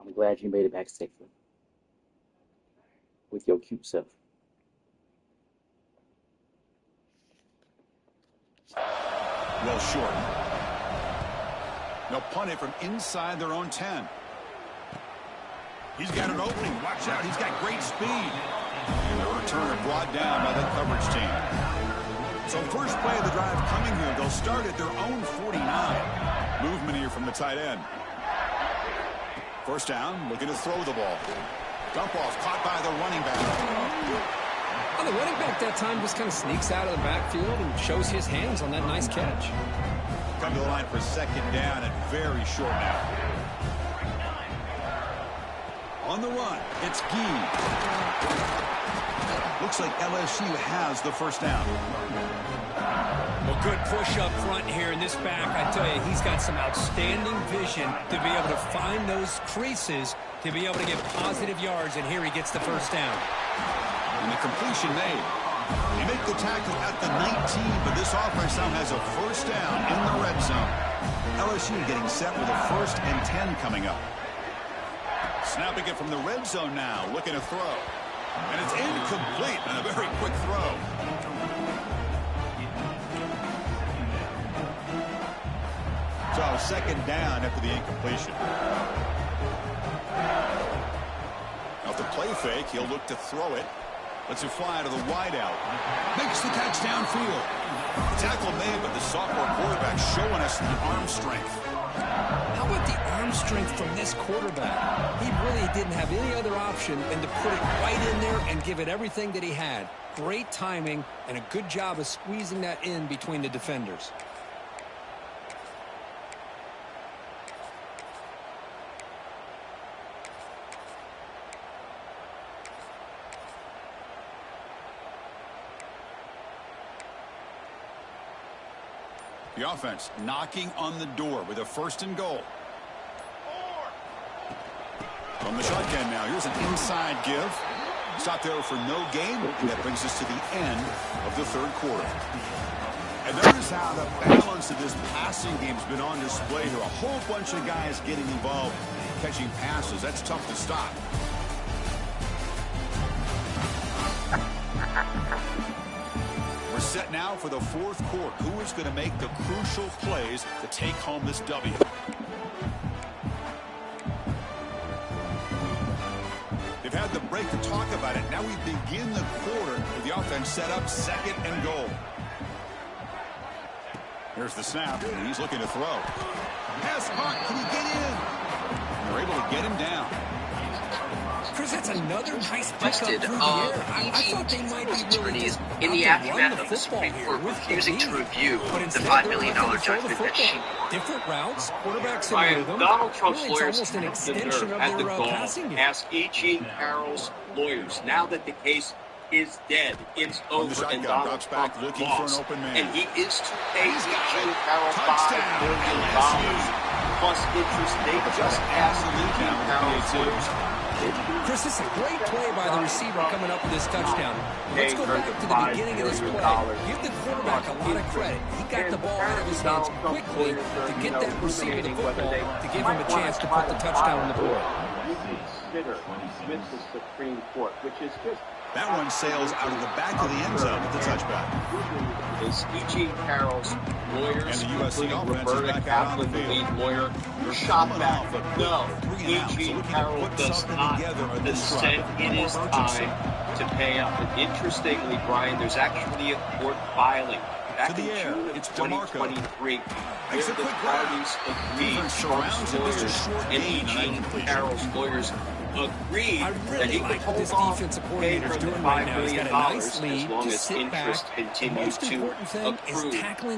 Speaker 2: I'm glad you made it back safely with your cute self.
Speaker 1: Well short. They'll punt it from inside their own 10. He's got an opening. Watch out. He's got great speed. And the returner brought down by the coverage team. So first play of the drive coming here. They'll start at their own 49. Movement here from the tight end. First down, looking to throw the ball. Dump off, caught by the running back.
Speaker 3: Well, the running back that time just kind of sneaks out of the backfield and shows his hands on that nice catch.
Speaker 1: Come to the line for 2nd down and very short now. On the run, it's Gee. Looks like LSU has the first down.
Speaker 3: Well, good push up front here in this back. I tell you, he's got some outstanding vision to be able to find those creases to be able to get positive yards, and here he gets the first down.
Speaker 1: And the completion made. They make the tackle at the 19, but this offense now has a first down in the red zone. LSU getting set with a 1st and 10 coming up. Snapping it from the red zone now, looking to throw. And it's incomplete on a very quick throw. So 2nd down after the incompletion. Off the play fake, he'll look to throw it. Lets it fly to the wideout. Makes the catch downfield. Tackle made, but the sophomore quarterback showing us the arm strength.
Speaker 3: How about the arm strength from this quarterback? He really didn't have any other option than to put it right in there and give it everything that he had. Great timing and a good job of squeezing that in between the defenders.
Speaker 1: The offense knocking on the door with a 1st and goal. From the shotgun now, here's an inside give. Stop there for no gain, and that brings us to the end of the 3rd quarter. And notice how the balance of this passing game has been on display here. A whole bunch of guys getting involved, catching passes. That's tough to stop. We're set now for the 4th quarter. Who is going to make the crucial plays to take home this W? They've had the break to talk about it. Now we begin the quarter with the offense set up 2nd and goal. Here's the snap, and he's looking to throw. Pass caught. Can he get in? They're able to get him down.
Speaker 3: Chris, that's another nice pickup through the air. I thought they might be really just
Speaker 5: in the aftermath of the Supreme Court refusing to review the $5 million judgment that she...
Speaker 3: Different routes, quarterbacks
Speaker 5: Ryan,
Speaker 3: in them.
Speaker 5: Donald Trump's
Speaker 3: Really,
Speaker 5: lawyers
Speaker 3: it's almost an
Speaker 5: the
Speaker 3: extension
Speaker 5: nerve
Speaker 3: of
Speaker 5: at the
Speaker 3: their
Speaker 5: goal.
Speaker 3: passing game.
Speaker 5: Ask E.G. Carroll's lawyers. Now that the case is dead, it's over, and Donald Trump
Speaker 1: looking
Speaker 5: lost.
Speaker 1: for an open man.
Speaker 5: And he is to pay E.G. Carroll $5 million plus interest. They just asked E.G. Carroll's lawyers.
Speaker 3: Chris, this is a great play by the receiver coming up with this touchdown. Let's go back to the beginning of this play. Give the quarterback a lot of credit. He got the ball out of his hands quickly to get that receiver the football to give him a chance to put the touchdown on the board.
Speaker 6: Consider with the Supreme Court, which is just...
Speaker 1: That one sails out of the back of the end zone with the touchback.
Speaker 5: Is E.G. Carroll's lawyers,
Speaker 1: And the USC
Speaker 5: including
Speaker 1: offense is
Speaker 5: Roberta
Speaker 1: back out on the
Speaker 5: Kaplan, the
Speaker 1: field.
Speaker 5: lead lawyer, shot back. No, E.G. Carroll does not consent. It is time to pay up. And interestingly, Brian, there's actually a court filing. back in June of 2023, where the parties agreed, Trump's lawyers and Eugene Carroll's lawyers agreed that he could hold off paying her the $5 million as long as interest continues to accrue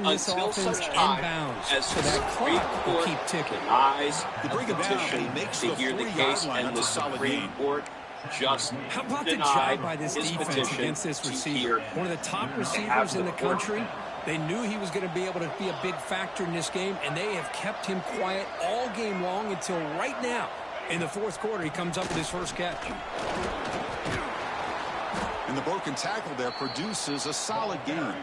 Speaker 5: until such time as the Supreme Court denies the petition to hear the case, and the Supreme Court just
Speaker 3: How about the
Speaker 5: denied
Speaker 3: job by this
Speaker 5: his
Speaker 3: defense
Speaker 5: petition
Speaker 3: against this
Speaker 5: to
Speaker 3: receiver?
Speaker 5: hear
Speaker 3: One of the top receivers in the country. They knew he was going to be able to be a big factor in this game, and they have kept him quiet all game long until right now. In the fourth quarter, he comes up with his first catch.
Speaker 1: And the broken tackle there produces a solid game.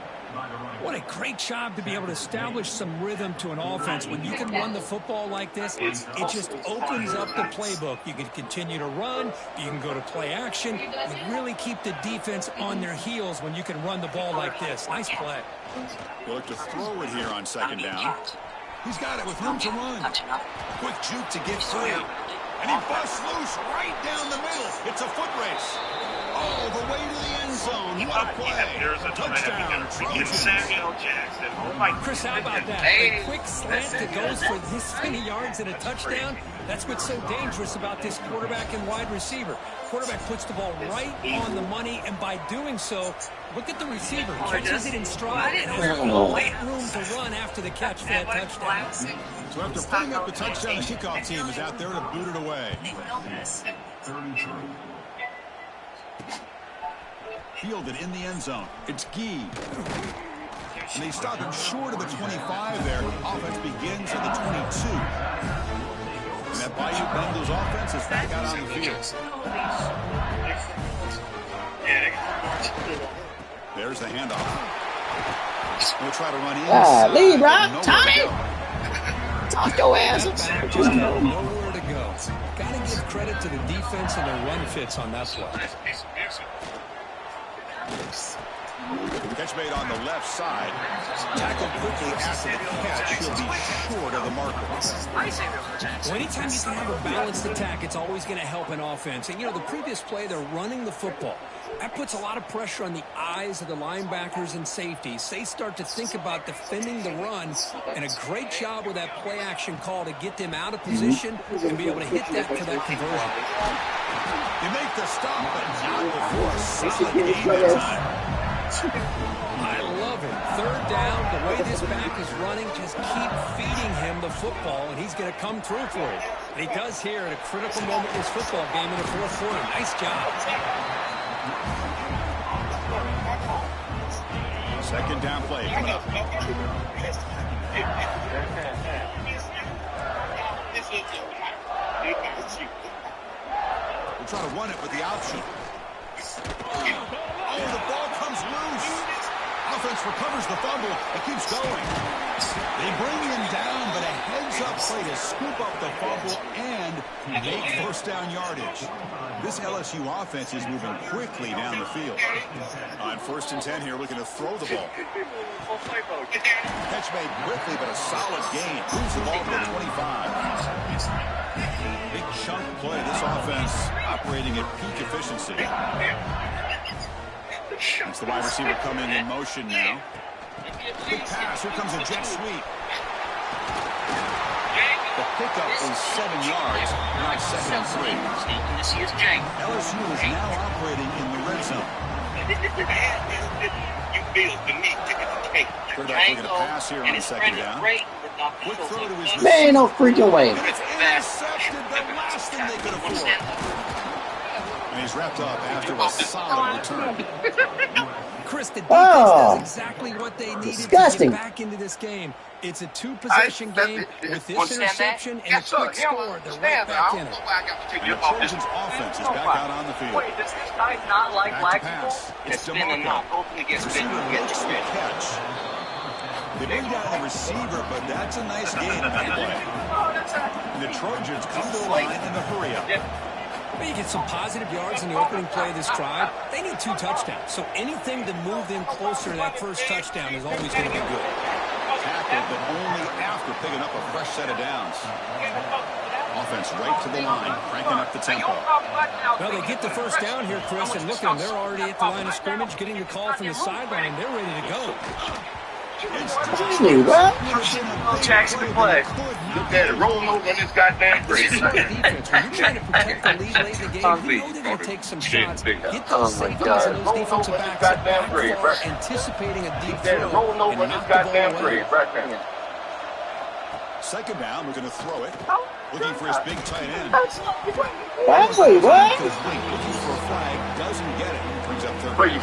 Speaker 3: What a great job to be able to establish some rhythm to an offense. When you can run the football like this, it just opens up the playbook. You can continue to run. You can go to play action. You really keep the defense on their heels when you can run the ball like this. Nice play.
Speaker 1: He'll look to throw it here on second down. He's got it with room to run. Quick juke to get free. And he busts loose right down the middle. It's a foot race. All the way to the end zone. What a play. Touchdown, Trojans.
Speaker 3: Chris, how about that? A quick slant that goes for this many yards and a touchdown. That's what's so dangerous about this quarterback and wide receiver. Quarterback puts the ball right on the money, and by doing so, look at the receiver. Catches it in stride and has great room to run after the catch for that touchdown.
Speaker 1: So after putting up the touchdown, the kickoff team is out there to boot it away. Fielded in the end zone. It's Gee. And they stop him short of the 25 there. Offense begins at the 22. And that Bayou Bengals offense is back out on the field. There's the handoff. We'll try to run inside.
Speaker 2: Lead, Rob. Tommy! Talk your ass. Just go.
Speaker 3: Nowhere to go. Got to give credit to the defense and their run fits on that play.
Speaker 1: Catch made on the left side. Tackled quickly after the catch. He'll be short of the marker.
Speaker 3: Well, anytime you can have a balanced attack, it's always going to help an offense. And, you know, the previous play, they're running the football. That puts a lot of pressure on the eyes of the linebackers and safeties. They start to think about defending the run, and a great job with that play action call to get them out of position and be able to hit that for that conversion.
Speaker 1: They make the stop, but not before a solid game that time.
Speaker 3: I love it. Third down, the way this back is running, just keep feeding him the football, and he's going to come through for you. And he does here at a critical moment in this football game in the fourth quarter. Nice job.
Speaker 1: Second down play coming up. We'll try to run it with the option. Oh, the ball comes loose. Offense recovers the fumble. It keeps going. They bring him down, but a heads-up play to scoop up the fumble and make first down yardage. This LSU offense is moving quickly down the field. On 1st and 10 here, looking to throw the ball. Catch made quickly, but a solid gain. Moves the ball to the 25. Big chunk play. This offense operating at peak efficiency. It's the wide receiver coming in motion now. Big pass. Here comes a jet sweep. The pickup is 7 yards. Now 2nd and 3. LSU is now operating in the red zone. Quarterback looking to pass here on 2nd down. Quick throw to his receiver.
Speaker 2: Man, no freaking way.
Speaker 1: And it's intercepted. The last thing they could afford. And he's wrapped up after a solid return.
Speaker 3: Chris, the defense does exactly what they needed to get back into this game. It's a two-possession game with this interception and a quick score. They're right back in it.
Speaker 1: And the Trojans' offense is back out on the field.
Speaker 7: Wait, does this guy not like black people?
Speaker 1: It's DeMarco. Receiver makes the catch. They bring down the receiver, but that's a nice gain in that play. And the Trojans come to the line in the hurry-up.
Speaker 3: Well, you get some positive yards in the opening play of this drive. They need 2 touchdowns, so anything to move them closer to that first touchdown is always going to be good.
Speaker 1: Tackled, but only after picking up a fresh set of downs. Offense right to the line, cranking up the tempo.
Speaker 3: Well, they get the first down here, Chris, and look at them. They're already at the line of scrimmage, getting the call from the sideline. They're ready to go.
Speaker 2: Seriously, what?
Speaker 5: Samuel Jackson to play. Look at it, rolling over in this goddamn grave.
Speaker 3: Defense, when you're trying to protect the lead late in the game, you know they're going to take some shots. Get those safeties and those defensive backs back far, anticipating a deep throw,
Speaker 5: rolling over in this goddamn grave right now.
Speaker 1: Second down, we're going to throw it. Looking for his big tight end.
Speaker 2: Actually, what?
Speaker 1: Looking for a flag, doesn't get it. Brings up third.
Speaker 6: Wait,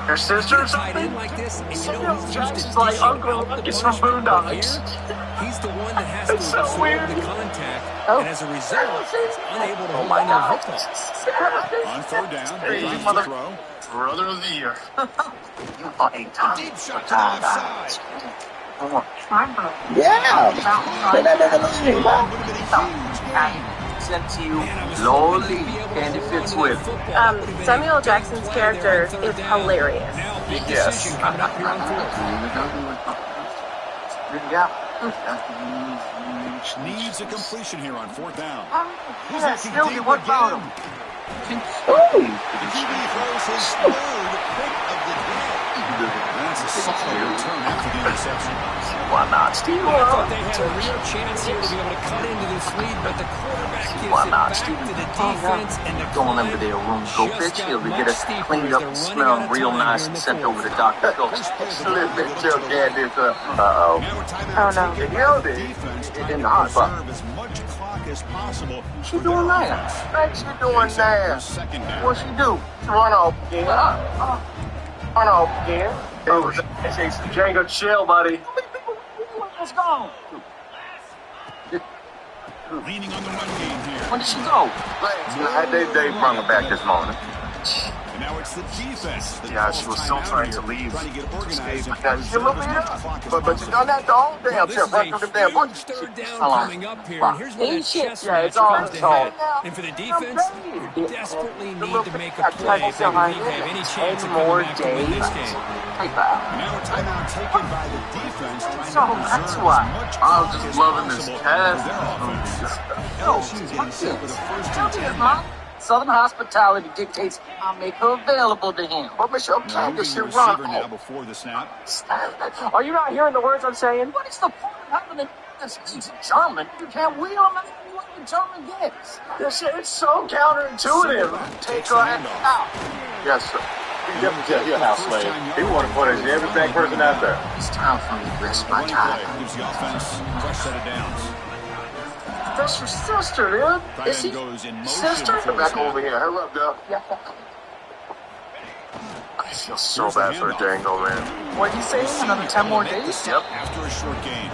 Speaker 6: your sister or
Speaker 3: tight
Speaker 6: something?
Speaker 3: end like this, and you know
Speaker 6: Samuel
Speaker 3: he's used to
Speaker 6: Jackson's like
Speaker 3: dishing
Speaker 6: Uncle
Speaker 3: out the
Speaker 6: Ruckus from
Speaker 3: punishment, but
Speaker 6: Boondocks.
Speaker 3: here, he's the one that has to
Speaker 6: It's so
Speaker 3: absorb
Speaker 6: weird.
Speaker 3: the contact,
Speaker 2: Oh.
Speaker 3: and as a result, is unable to
Speaker 6: Oh
Speaker 3: hold
Speaker 6: my
Speaker 3: on to the
Speaker 6: God.
Speaker 3: football.
Speaker 1: On third down,
Speaker 6: Hey,
Speaker 1: drives
Speaker 6: mother-
Speaker 1: to throw.
Speaker 6: Brother of the year.
Speaker 5: You are a top.
Speaker 1: Deep shot to the left side.
Speaker 2: Yeah. Put that in the league, what?
Speaker 1: Would have been a huge gain.
Speaker 5: Sent to you,
Speaker 3: Man, I was
Speaker 5: lowly,
Speaker 3: hoping they'd be able to
Speaker 5: and
Speaker 3: hold
Speaker 5: it
Speaker 3: on
Speaker 5: fits
Speaker 3: to
Speaker 5: with.
Speaker 3: that football. Would have been a
Speaker 8: Samuel
Speaker 3: big
Speaker 8: Jackson's
Speaker 3: play
Speaker 8: character
Speaker 3: there on third
Speaker 8: is
Speaker 3: down.
Speaker 8: hilarious.
Speaker 3: Now, big
Speaker 6: Yes.
Speaker 3: decision coming up here on fourth.
Speaker 1: Needs a completion here on fourth down. He's
Speaker 6: Yeah,
Speaker 1: looking
Speaker 6: still,
Speaker 1: deep
Speaker 6: what about
Speaker 1: again.
Speaker 6: him?
Speaker 2: Ooh.
Speaker 1: The QB throws his third pick of the day. That's a solid return after the interception.
Speaker 5: Why not, Steve?
Speaker 3: I thought they had a real chance here to be able to cut into this lead, but the quarterback gives
Speaker 5: Why
Speaker 3: it
Speaker 5: not,
Speaker 3: back
Speaker 5: Steve?
Speaker 3: to the defense, and the
Speaker 5: Going over
Speaker 3: climb
Speaker 5: there, room to go
Speaker 3: just
Speaker 5: pitch.
Speaker 3: got
Speaker 5: He'll get
Speaker 3: much
Speaker 5: it
Speaker 3: steeper
Speaker 5: cleaned
Speaker 3: as
Speaker 5: up
Speaker 3: they're
Speaker 5: and
Speaker 3: running
Speaker 5: smell
Speaker 3: out of
Speaker 5: real
Speaker 3: time
Speaker 5: nice
Speaker 3: here in
Speaker 5: and
Speaker 3: the
Speaker 5: sent over
Speaker 3: fourth.
Speaker 5: to Dr. Phillips.
Speaker 6: Slip it, Joe Candice. Uh-oh.
Speaker 1: Now a
Speaker 8: Oh,
Speaker 1: timeout
Speaker 8: no.
Speaker 1: taken
Speaker 6: Hell,
Speaker 1: by the
Speaker 6: they-
Speaker 1: defense,
Speaker 6: it
Speaker 1: trying
Speaker 6: in
Speaker 1: to
Speaker 6: the hot spot.
Speaker 1: preserve as much clock as possible.
Speaker 5: What's she
Speaker 1: for their
Speaker 5: doing now?
Speaker 1: offense.
Speaker 6: What's she doing
Speaker 1: Takes it
Speaker 6: now?
Speaker 1: for second down.
Speaker 6: What's she do? Run off again. Run off again. Oh, it's Django chill, buddy.
Speaker 5: Let's go.
Speaker 1: Leaning on the run game here.
Speaker 5: When did she go?
Speaker 6: They brought her back this morning.
Speaker 1: And now it's the defense. that
Speaker 6: Yeah,
Speaker 1: calls
Speaker 6: she was still
Speaker 1: timeout
Speaker 6: trying to
Speaker 1: here,
Speaker 6: leave.
Speaker 1: Trying to get organized and
Speaker 6: Now, she a little
Speaker 1: preserve
Speaker 6: bit
Speaker 1: as much
Speaker 6: up.
Speaker 1: clock as
Speaker 6: But you
Speaker 1: possible.
Speaker 6: done that the whole
Speaker 3: Well,
Speaker 6: damn
Speaker 3: this
Speaker 6: trip.
Speaker 3: is
Speaker 6: Right through the damn
Speaker 3: a
Speaker 6: bush.
Speaker 3: huge third down
Speaker 5: Hold on.
Speaker 3: coming up here, and here's where that chess
Speaker 6: Yeah,
Speaker 3: match
Speaker 6: it's all
Speaker 3: comes
Speaker 6: it's
Speaker 3: to head.
Speaker 6: all.
Speaker 3: And for the defense, they desperately need to make a
Speaker 6: I
Speaker 3: play if they
Speaker 6: behind
Speaker 3: believe they have any
Speaker 6: it.
Speaker 3: chance of
Speaker 6: 10 more
Speaker 3: coming back to win this
Speaker 6: days.
Speaker 3: game.
Speaker 5: Take that.
Speaker 1: Now a timeout taken by the defense, trying
Speaker 5: So
Speaker 1: to
Speaker 5: that's
Speaker 1: preserve
Speaker 5: why
Speaker 1: as much
Speaker 6: I
Speaker 1: clock
Speaker 6: was just
Speaker 1: as
Speaker 6: loving this
Speaker 1: possible
Speaker 6: pass.
Speaker 1: for their offense.
Speaker 5: No,
Speaker 1: LSU getting set with a first and 10.
Speaker 5: Mom. Southern hospitality dictates I'll make her available to him.
Speaker 6: But Michelle
Speaker 1: Now
Speaker 6: Candice
Speaker 1: moving
Speaker 6: should
Speaker 1: the
Speaker 6: run
Speaker 1: receiver now
Speaker 6: off.
Speaker 1: before the snap.
Speaker 6: Are you not hearing the words I'm saying?
Speaker 5: What is the point of having a he's German? You can't wheel him out what the German gets.
Speaker 6: This shit is so counterintuitive. Take her out. Yes, sir. You're a house slave. He want to punish every single person out there.
Speaker 5: It's time for me to rest my
Speaker 1: Running
Speaker 5: time.
Speaker 1: play gives the offense a fresh set of downs.
Speaker 6: That's your sister, dude.
Speaker 1: Tight
Speaker 6: Is
Speaker 1: end
Speaker 6: he?
Speaker 1: goes in motion
Speaker 6: Sister?
Speaker 1: before the
Speaker 6: Back
Speaker 1: snap.
Speaker 6: over here. Hurry up, Doug. I feel so bad for Django, man.
Speaker 8: What are you saying? Another 10 more days?
Speaker 6: Yep.
Speaker 1: After a short gain.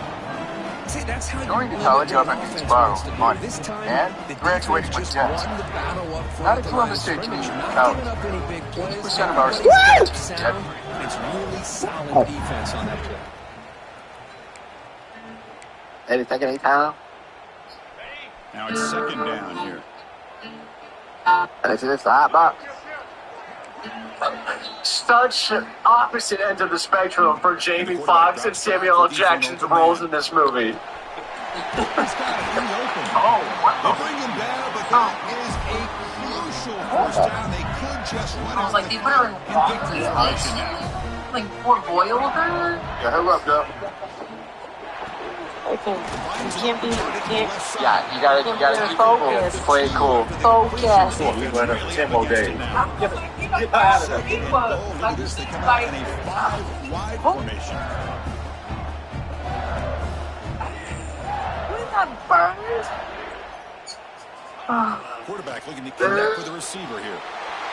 Speaker 3: See, that's how
Speaker 6: Going
Speaker 3: you
Speaker 6: to
Speaker 3: win
Speaker 6: college,
Speaker 3: the
Speaker 6: you're
Speaker 3: game
Speaker 6: not gonna
Speaker 3: offense
Speaker 6: borrow
Speaker 3: wants to do.
Speaker 6: money.
Speaker 3: This time,
Speaker 6: And
Speaker 3: the
Speaker 6: graduating
Speaker 3: defense
Speaker 6: with
Speaker 3: just
Speaker 6: jets.
Speaker 3: won the battle up front
Speaker 6: Not a
Speaker 3: at the line
Speaker 6: Columbus
Speaker 3: of
Speaker 6: State
Speaker 3: scrimmage.
Speaker 6: team.
Speaker 3: Not
Speaker 6: No.
Speaker 3: giving up any big plays.
Speaker 6: 20% of our
Speaker 3: Everybody's
Speaker 2: What?
Speaker 3: sound. It's really solid defense on that play.
Speaker 2: Anything, anytime?
Speaker 1: Now it's second down here.
Speaker 2: This is the hot box.
Speaker 6: Such opposite ends of the spectrum for Jamie Foxx and Samuel L. Jackson's roles in this movie.
Speaker 1: He's got it open.
Speaker 6: Oh,
Speaker 1: They bring him down, but that is a crucial first down. They could just run
Speaker 8: I was
Speaker 1: out
Speaker 8: like,
Speaker 1: the
Speaker 8: they
Speaker 1: clock
Speaker 8: put her in
Speaker 1: and pick
Speaker 8: boxes,
Speaker 1: the
Speaker 8: like,
Speaker 1: formation now.
Speaker 8: like poor boy over there.
Speaker 6: Yeah, hurry up, Doug.
Speaker 2: You can't be,
Speaker 6: Yeah, you gotta keep
Speaker 2: focus.
Speaker 6: Play it cool.
Speaker 2: Focus.
Speaker 6: We went up 10 more days.
Speaker 1: Get out of there. Look at this. They come out in a five-wide formation. Quarterback looking to connect with the receiver here.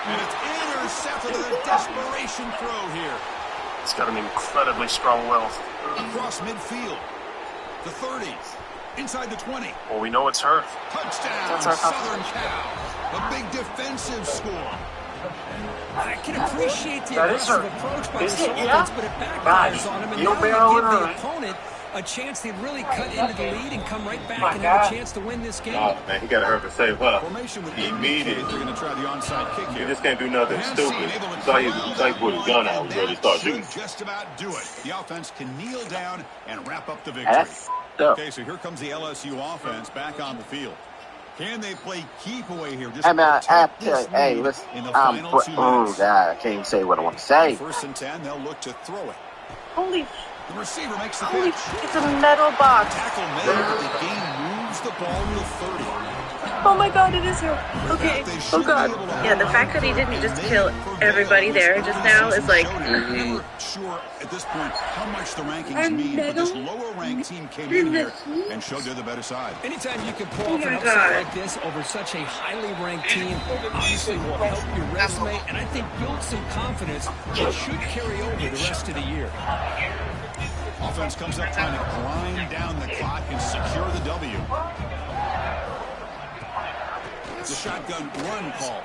Speaker 1: And it's intercepted with a desperation throw here.
Speaker 6: It's got an incredibly strong will.
Speaker 1: Across midfield. The 30. Inside the 20.
Speaker 6: Well, we know it's her.
Speaker 1: Touchdown,
Speaker 8: That's our
Speaker 1: Southern Cal. A big defensive score.
Speaker 3: I can appreciate the
Speaker 6: That is
Speaker 3: aggressive
Speaker 6: her.
Speaker 3: approach by
Speaker 6: Is
Speaker 3: this
Speaker 6: it?
Speaker 3: offense,
Speaker 6: Yeah.
Speaker 3: but it backfires
Speaker 6: God,
Speaker 3: on him, and
Speaker 6: you'll
Speaker 3: now
Speaker 6: barrel
Speaker 3: you
Speaker 6: it
Speaker 3: give the
Speaker 6: on.
Speaker 3: opponent a chance to really cut into the lead and come right back
Speaker 6: My
Speaker 3: and have
Speaker 6: God.
Speaker 3: a chance to win this game.
Speaker 9: Oh, man, he got to hurry to save her.
Speaker 1: Formation would
Speaker 9: Immediate.
Speaker 1: indicate they're going to try the onside kick
Speaker 9: You
Speaker 1: here.
Speaker 9: just can't do nothing stupid. So he put his gun out. He's ready to start shooting.
Speaker 1: Should just about do it. The offense can kneel down and wrap up the victory.
Speaker 2: That's dope.
Speaker 1: Okay, so here comes the LSU offense back on the field. Can they play keep away here? Just
Speaker 2: Hey, man,
Speaker 1: protect this
Speaker 2: hey,
Speaker 1: lead
Speaker 2: listen.
Speaker 1: in the final 2
Speaker 2: Oh,
Speaker 1: minutes.
Speaker 2: God, I can't even say what I want to say.
Speaker 1: First and 10, they'll look to throw it.
Speaker 8: Holy
Speaker 1: The receiver makes the
Speaker 2: Holy,
Speaker 1: catch.
Speaker 2: it's a metal box.
Speaker 1: Tackle made, but the game moves the ball to the 30.
Speaker 2: Oh my god, it is her. Okay. Oh god.
Speaker 10: Yeah, the fact that he didn't just kill everybody there just now is like.
Speaker 1: Never sure at this point how much the rankings mean, but this lower ranked team came in here and showed they're the better side.
Speaker 3: Anytime you can pull off an upset like this over such a highly ranked team, obviously will help your resume, and I think build some confidence that should carry over the rest of the year.
Speaker 1: Offense comes up trying to grind down the clock and secure the W. It's a shotgun run call.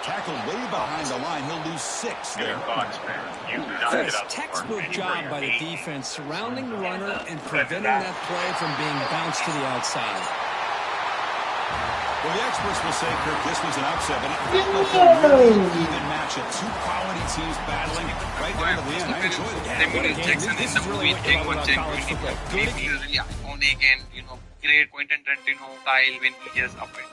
Speaker 1: Tackled way behind the line. He'll lose 6 there.
Speaker 3: First, textbook job by the defense surrounding the runner and preventing that play from being bounced to the outside.
Speaker 1: Well, the experts will say, Kirk, this was an upset, but it felt like a really even matchup. 2 quality teams battling right down to the end. I enjoyed it.
Speaker 3: This is really what you love about college football.
Speaker 11: Only again, great Quentin Trentino style when he just up it.